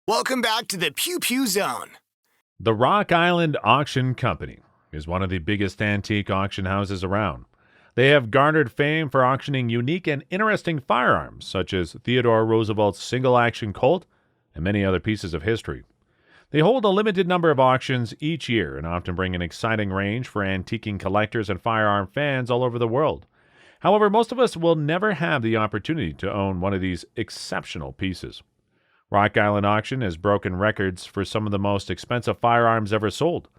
Welcome back to the Pew Pew Zone. The Rock Island Auction Company is one of the biggest antique auction houses around. They have garnered fame for auctioning unique and interesting firearms, such as Theodore Roosevelt's single-action Colt and many other pieces of history. They hold a limited number of auctions each year and often bring an exciting range for antiquing collectors and firearm fans all over the world. However, most of us will never have the opportunity to own one of these exceptional pieces. Rock Island Auction has broken records for some of the most expensive firearms ever sold,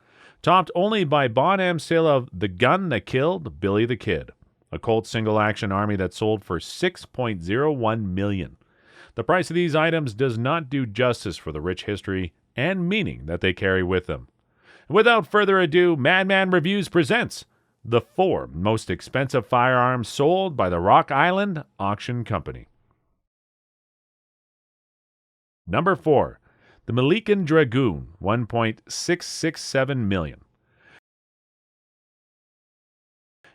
topped only by Bonhams' sale of The Gun That Killed Billy the Kid, a Colt single-action army that sold for $6.01 million. The price of these items does not do justice for the rich history and meaning that they carry with them. Without further ado, Madman Reviews presents the 4 most expensive firearms sold by the Rock Island Auction Company. Number 4. The Milliken Dragoon, $1.667 million.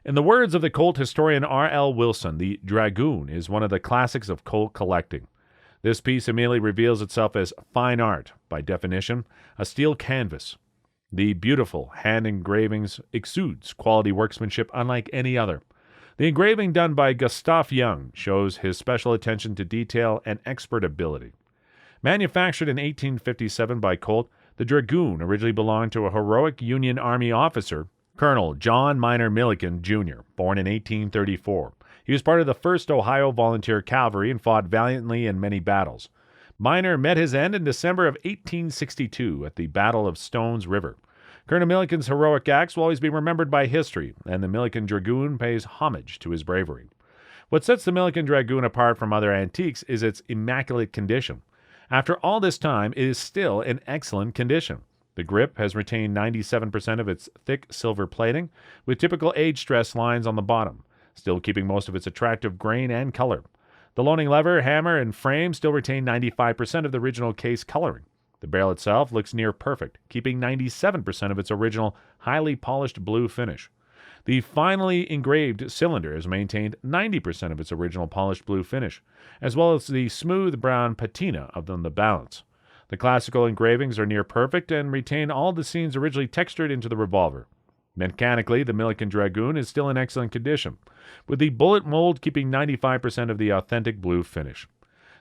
In the words of the Colt historian R.L. Wilson, the Dragoon is one of the classics of Colt collecting. This piece immediately reveals itself as fine art, by definition, a steel canvas. The beautiful hand engravings exudes quality workmanship unlike any other. The engraving done by Gustav Young shows his special attention to detail and expert ability. Manufactured in 1857 by Colt, the Dragoon originally belonged to a heroic Union Army officer, Colonel John Minor Milliken, Jr., born in 1834. He was part of the 1st Ohio Volunteer Cavalry and fought valiantly in many battles. Minor met his end in December of 1862 at the Battle of Stones River. Colonel Milliken's heroic acts will always be remembered by history, and the Milliken Dragoon pays homage to his bravery. What sets the Milliken Dragoon apart from other antiques is its immaculate condition. After all this time, it is still in excellent condition. The grip has retained 97% of its thick silver plating, with typical age-stress lines on the bottom, still keeping most of its attractive grain and color. The loading lever, hammer, and frame still retain 95% of the original case coloring. The barrel itself looks near perfect, keeping 97% of its original highly polished blue finish. The finely engraved cylinder has maintained 90% of its original polished blue finish, as well as the smooth brown patina of the balance. The classical engravings are near perfect and retain all the scenes originally textured into the revolver. Mechanically, the Milliken Dragoon is still in excellent condition, with the bullet mold keeping 95% of the authentic blue finish.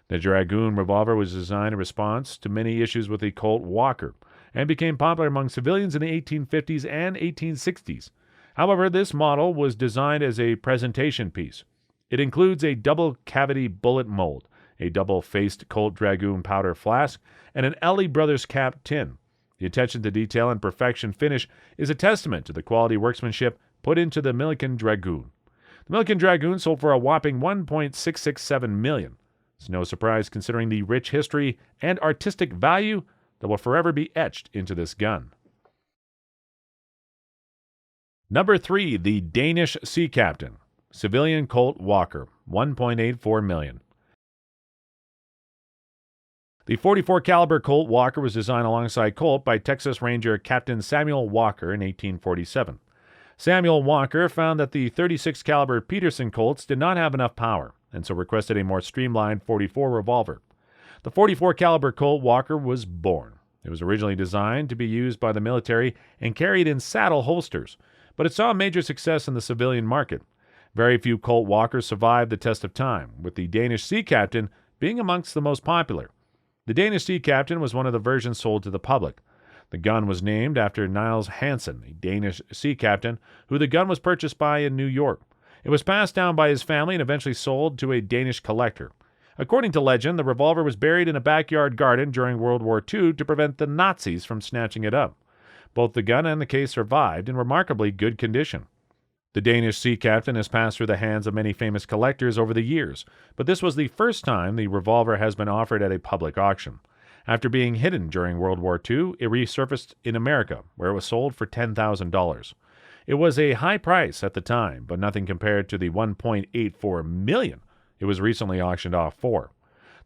The Dragoon revolver was designed in response to many issues with the Colt Walker and became popular among civilians in the 1850s and 1860s. However, this model was designed as a presentation piece. It includes a double-cavity bullet mold, a double-faced Colt Dragoon powder flask, and an Ellie Brothers cap tin. The attention to detail and perfection finish is a testament to the quality workmanship put into the Milliken Dragoon. The Milliken Dragoon sold for a whopping $1.667 million. It's no surprise considering the rich history and artistic value that will forever be etched into this gun. Number 3, the Danish Sea Captain, civilian Colt Walker, $1.84 million. The .44 caliber Colt Walker was designed alongside Colt by Texas Ranger Captain Samuel Walker in 1847. Samuel Walker found that the .36 caliber Peterson Colts did not have enough power, and so requested a more streamlined .44 revolver. The .44 caliber Colt Walker was born. It was originally designed to be used by the military and carried in saddle holsters, but it saw major success in the civilian market. Very few Colt Walkers survived the test of time, with the Danish Sea Captain being amongst the most popular. The Danish Sea Captain was one of the versions sold to the public. The gun was named after Niels Hansen, a Danish sea captain, who the gun was purchased by in New York. It was passed down by his family and eventually sold to a Danish collector. According to legend, the revolver was buried in a backyard garden during World War II to prevent the Nazis from snatching it up. Both the gun and the case survived in remarkably good condition. The Danish Sea Captain has passed through the hands of many famous collectors over the years, but this was the first time the revolver has been offered at a public auction. After being hidden during World War II, it resurfaced in America, where it was sold for $10,000. It was a high price at the time, but nothing compared to the $1.84 million it was recently auctioned off for.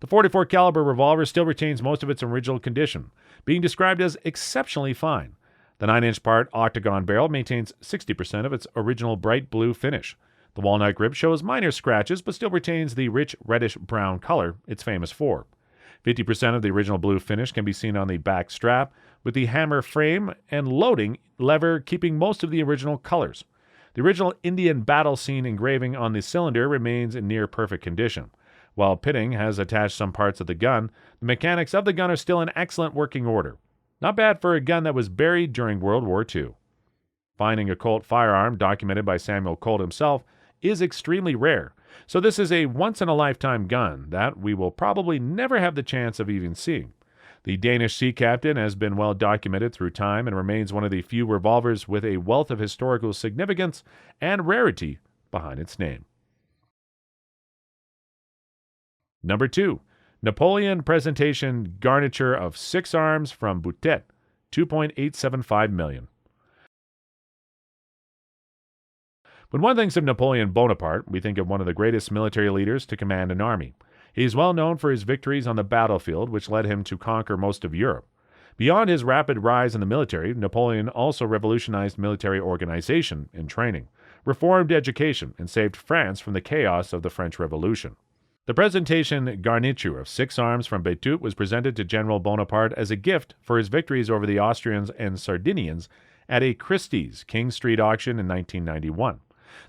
The .44 caliber revolver still retains most of its original condition, being described as exceptionally fine. The 9-inch part octagon barrel maintains 60% of its original bright blue finish. The walnut grip shows minor scratches but still retains the rich reddish-brown color it's famous for. 50% of the original blue finish can be seen on the back strap, with the hammer frame and loading lever keeping most of the original colors. The original Indian battle scene engraving on the cylinder remains in near perfect condition. While pitting has attached some parts of the gun, the mechanics of the gun are still in excellent working order. Not bad for a gun that was buried during World War II. Finding a Colt firearm, documented by Samuel Colt himself, is extremely rare, so this is a once-in-a-lifetime gun that we will probably never have the chance of even seeing. The Danish sea captain has been well documented through time and remains one of the few revolvers with a wealth of historical significance and rarity behind its name. Number 2. Napoleon Presentation Garniture of 6 Arms from Boutet, $2.875 million. When one thinks of Napoleon Bonaparte, we think of one of the greatest military leaders to command an army. He is well known for his victories on the battlefield, which led him to conquer most of Europe. Beyond his rapid rise in the military, Napoleon also revolutionized military organization and training, reformed education, and saved France from the chaos of the French Revolution. The presentation garniture of 6 arms from PEWPEW was presented to General Bonaparte as a gift for his victories over the Austrians and Sardinians at a Christie's King Street auction in 1991.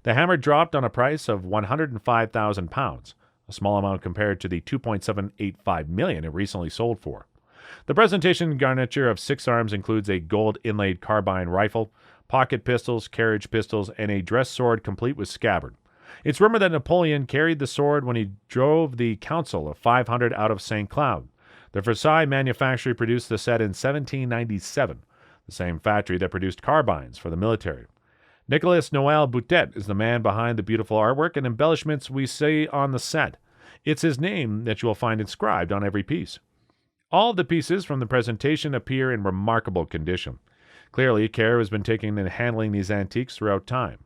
The hammer dropped on a price of £105,000, a small amount compared to the $2.785 million it recently sold for. The presentation garniture of 6 arms includes a gold inlaid carbine rifle, pocket pistols, carriage pistols, and a dress sword complete with scabbard. It's rumored that Napoleon carried the sword when he drove the Council of 500 out of St. Cloud. The Versailles manufactory produced the set in 1797, the same factory that produced carbines for the military. Nicolas Noel Boutet is the man behind the beautiful artwork and embellishments we see on the set. It's his name that you will find inscribed on every piece. All of the pieces from the presentation appear in remarkable condition. Clearly, care has been taken in handling these antiques throughout time.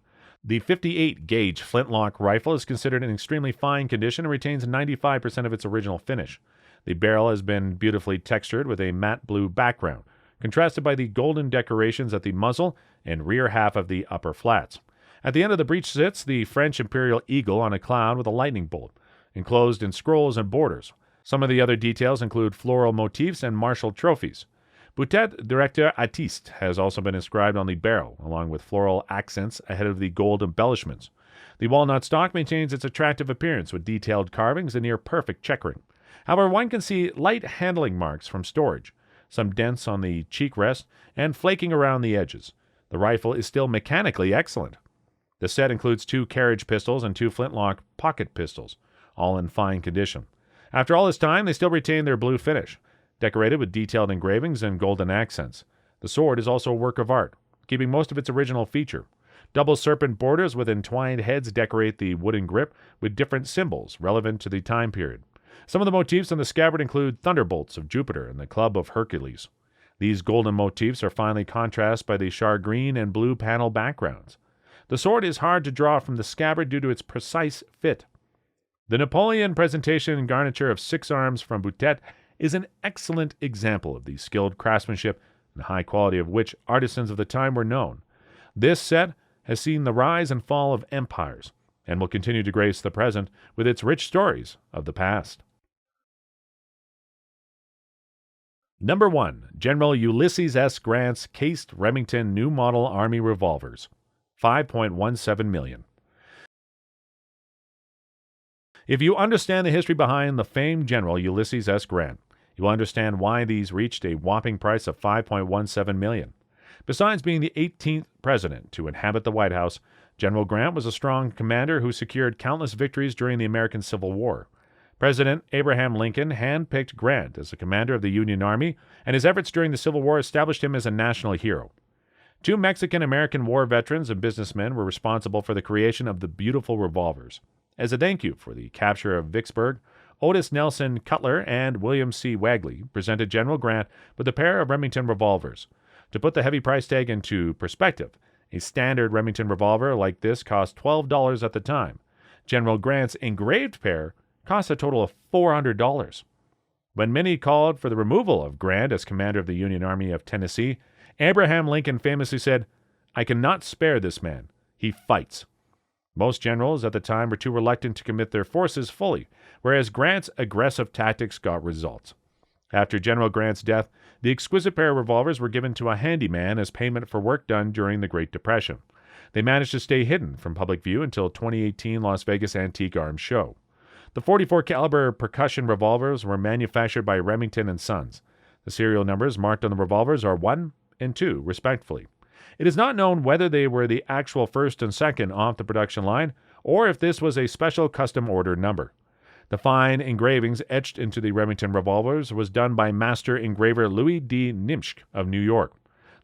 The 58-gauge flintlock rifle is considered in extremely fine condition and retains 95% of its original finish. The barrel has been beautifully textured with a matte blue background, contrasted by the golden decorations at the muzzle and rear half of the upper flats. At the end of the breech sits the French imperial eagle on a cloud with a lightning bolt, enclosed in scrolls and borders. Some of the other details include floral motifs and martial trophies. Boutet Directeur Artiste has also been inscribed on the barrel, along with floral accents ahead of the gold embellishments. The walnut stock maintains its attractive appearance with detailed carvings and near-perfect checkering. However, one can see light handling marks from storage, some dents on the cheek rest, and flaking around the edges. The rifle is still mechanically excellent. The set includes 2 carriage pistols and 2 flintlock pocket pistols, all in fine condition. After all this time, they still retain their blue finish, decorated with detailed engravings and golden accents. The sword is also a work of art, keeping most of its original feature. Double serpent borders with entwined heads decorate the wooden grip with different symbols relevant to the time period. Some of the motifs on the scabbard include thunderbolts of Jupiter and the club of Hercules. These golden motifs are finely contrasted by the char green and blue panel backgrounds. The sword is hard to draw from the scabbard due to its precise fit. The Napoleon presentation garniture of 6 arms from Boutet is an excellent example of the skilled craftsmanship and high quality of which artisans of the time were known. This set has seen the rise and fall of empires and will continue to grace the present with its rich stories of the past. Number 1. General Ulysses S. Grant's Cased Remington New Model Army Revolvers, $5.17 million. If you understand the history behind the famed General Ulysses S. Grant, you will understand why these reached a whopping price of $5.17 million. Besides being the 18th president to inhabit the White House, General Grant was a strong commander who secured countless victories during the American Civil War. President Abraham Lincoln handpicked Grant as the commander of the Union Army, and his efforts during the Civil War established him as a national hero. 2 Mexican-American war veterans and businessmen were responsible for the creation of the beautiful revolvers. As a thank you for the capture of Vicksburg, Otis Nelson Cutler and William C. Wagley presented General Grant with a pair of Remington revolvers. To put the heavy price tag into perspective, a standard Remington revolver like this cost $12 at the time. General Grant's engraved pair cost a total of $400. When many called for the removal of Grant as commander of the Union Army of Tennessee, Abraham Lincoln famously said, "I cannot spare this man. He fights." Most generals at the time were too reluctant to commit their forces fully, whereas Grant's aggressive tactics got results. After General Grant's death, the exquisite pair of revolvers were given to a handyman as payment for work done during the Great Depression. They managed to stay hidden from public view until 2018 Las Vegas Antique Arms Show. The 44 caliber percussion revolvers were manufactured by Remington and Sons. The serial numbers marked on the revolvers are 1 and 2, respectively. It is not known whether they were the actual first and second off the production line, or if this was a special custom order number. The fine engravings etched into the Remington revolvers was done by master engraver Louis D. Nimsch of New York.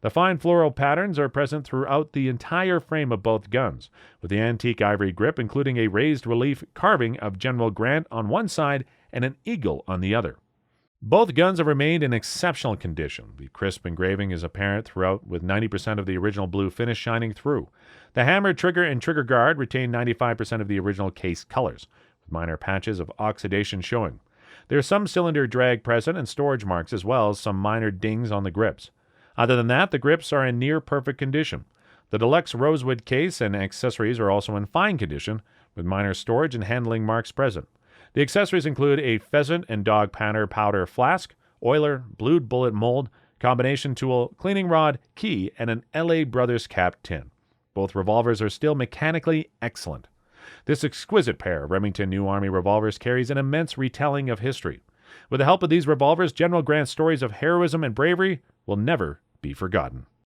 The fine floral patterns are present throughout the entire frame of both guns, with the antique ivory grip including a raised relief carving of General Grant on one side and an eagle on the other. Both guns have remained in exceptional condition. The crisp engraving is apparent throughout, with 90% of the original blue finish shining through. The hammer, trigger, and trigger guard retain 95% of the original case colors, with minor patches of oxidation showing. There is some cylinder drag present and storage marks, as well as some minor dings on the grips. Other than that, the grips are in near perfect condition. The deluxe rosewood case and accessories are also in fine condition, with minor storage and handling marks present. The accessories include a pheasant and dog panner powder flask, oiler, blued bullet mold, combination tool, cleaning rod, key, and an L.A. Brothers cap tin. Both revolvers are still mechanically excellent. This exquisite pair of Remington New Army revolvers carries an immense retelling of history. With the help of these revolvers, General Grant's stories of heroism and bravery will never be forgotten.